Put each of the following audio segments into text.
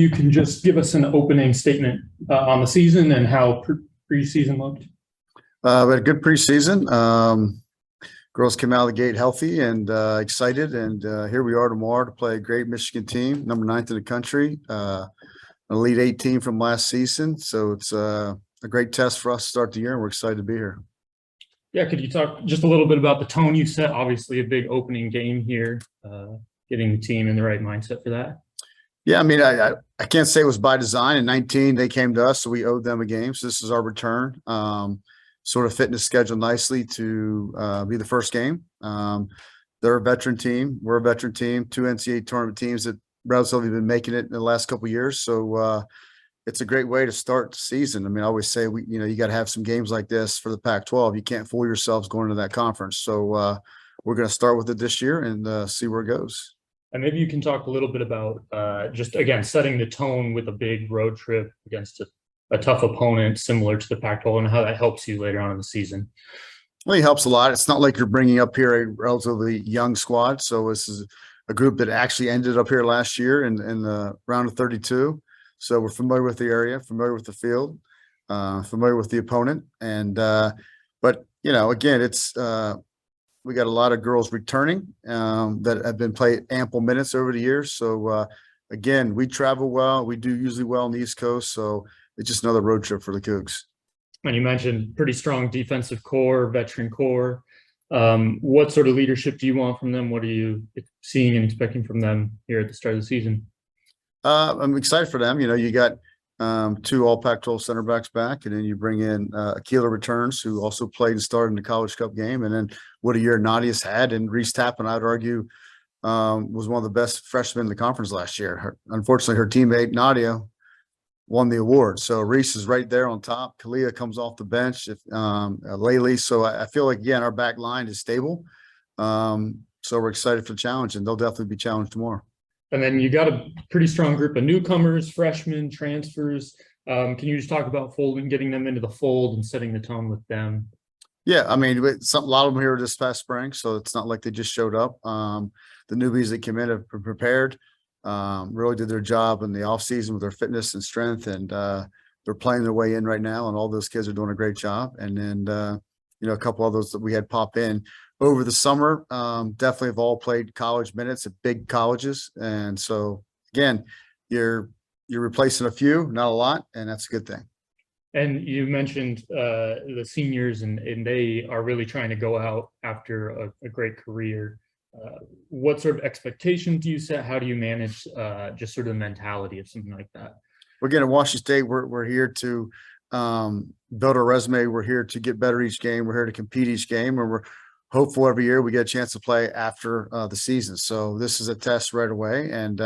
You can just give us an opening statement on the season and how preseason looked. We had a good preseason. Girls came out of the gate healthy and excited, and here we are tomorrow to play a great Michigan team, number 9th in the country, an Elite 8 team from last season. So it's a great test for us to start the year, and we're excited to be here. Yeah, could you talk just a little bit about the tone you set? Obviously, a big opening game here, getting the team in the right mindset for that. Yeah, I mean, I can't say it was by design. In 19, they came to us, so we owed them a game. So this is our return. Sort of fitting the schedule nicely to be the first game. They're a veteran team. We're a veteran team. 2 NCAA tournament teams that relatively been making it in the last couple of years. So it's a great way to start the season. I mean, I always say you got to have some games like this for the Pac-12. You can't fool yourselves going into that conference. So we're going to start with it this year and see where it goes. And maybe you can talk a little bit about just, again, setting the tone with a big road trip against a tough opponent similar to the Pac-12 and how that helps you later on in the season. Well, it helps a lot. It's not like you're bringing up here a relatively young squad. So this is a group that actually ended up here last year in the round of 32. So we're familiar with the area, familiar with the field, familiar with the opponent. And but, again, it's we got a lot of girls returning that have been played ample minutes over the years. So, again, we travel well. We do usually well on the East Coast. So it's just another road trip for the Cougs. And you mentioned pretty strong defensive core, veteran core. What sort of leadership do you want from them? What are you seeing and expecting from them here at the start of the season? I'm excited for them. You got 2 all Pac-12 center backs back, and then you bring in Akila returns, who also played and started in the College Cup game. And then what a year Nadia's had, and Reese Tappan, I'd argue, was one of the best freshmen in the conference last year. Unfortunately, her teammate Nadia won the award. So Reese is right there on top. Kalia comes off the bench, Laylee. So I feel like, again, our back line is stable. So we're excited for the challenge, and they'll definitely be challenged tomorrow. And then you got a pretty strong group of newcomers, freshmen, transfers. Can you just talk about getting them into the fold and setting the tone with them? Yeah, I mean, a lot of them here this past spring, so it's not like they just showed up. The newbies that came in have been prepared, really did their job in the offseason with their fitness and strength, and they're playing their way in right now, and all those kids are doing a great job. And then, a couple of those that we had pop in over the summer definitely have all played college minutes at big colleges. And so, again, you're replacing a few, not a lot, and that's a good thing. And you mentioned the seniors, and they are really trying to go out after a great career. What sort of expectations do you set? How do you manage just sort of the mentality of something like that? We're getting to Washington State. We're here to build our resume. We're here to get better each game. We're here to compete each game, and we're hopeful every year we get a chance to play after the season. So this is a test right away, and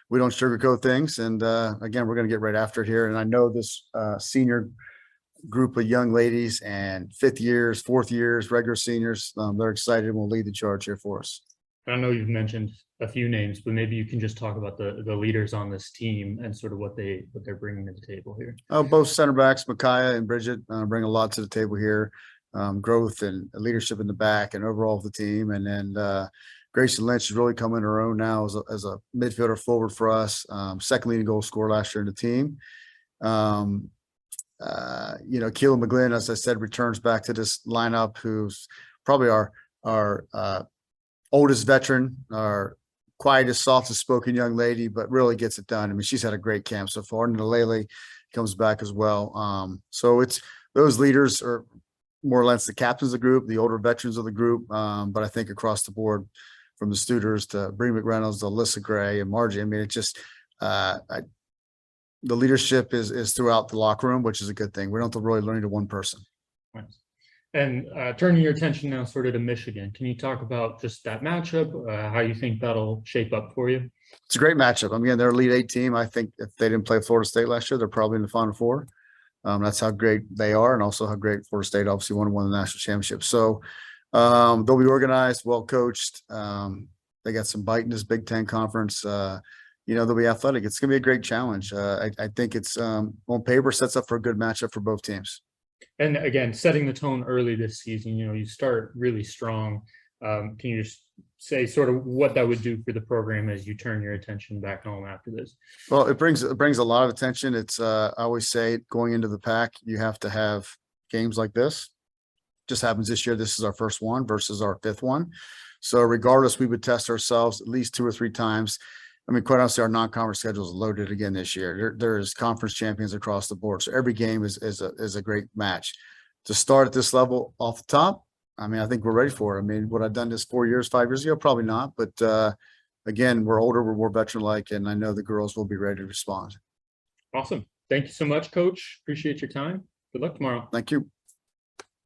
we don't sugarcoat things. And again, we're going to get right after it here. And I know this senior group of young ladies and 5th years, 4th years, regular seniors, they're excited and will lead the charge here for us. I know you've mentioned a few names, but maybe you can just talk about the leaders on this team and sort of what they're bringing to the table here. Both center backs, Micaiah and Bridget, bring a lot to the table here. Growth and leadership in the back and overall of the team. And then Grayson Lynch has really come in her own now as a midfielder forward for us. Second leading goal scorer last year in the team. Keelan McGlynn, as I said, returns back to this lineup, who's probably our oldest veteran, our quietest, softest spoken young lady, but really gets it done. I mean, she's had a great camp so far. And Lele comes back as well. So it's those leaders are more or less the captains of the group, the older veterans of the group. But I think across the board, from the Studers to Bree McReynolds to Alyssa Gray and Margie, I mean, it just the leadership is throughout the locker room, which is a good thing. We don't have to really learn to one person. Nice. And turning your attention now sort of to Michigan, can you talk about just that matchup, how you think that'll shape up for you? It's a great matchup. I mean, they're a Elite 8 team. I think if they didn't play Florida State last year, they're probably in the Final Four. That's how great they are, and also how great Florida State obviously won the national championship. So they'll be organized, well coached. They got some bite in this Big Ten conference. They'll be athletic. It's going to be a great challenge. I think it's on paper sets up for a good matchup for both teams. And again, setting the tone early this season, you start really strong. Can you just say sort of what that would do for the program as you turn your attention back home after this? Well, it brings a lot of attention. It's I always say going into the pack, you have to have games like this. Just happens this year. This is our first one versus our fifth one. So regardless, we would test ourselves at least 2 or 3 times. I mean, quite honestly, our non-conference schedule is loaded again this year. There's conference champions across the board. So every game is a great match. To start at this level off the top, I mean, I think we're ready for it. I mean, would I have done this 4 years, 5 years ago? Probably not. But again, we're older, we're more veteran-like, and I know the girls will be ready to respond. Awesome. Thank you so much, Coach. Appreciate your time. Good luck tomorrow. Thank you.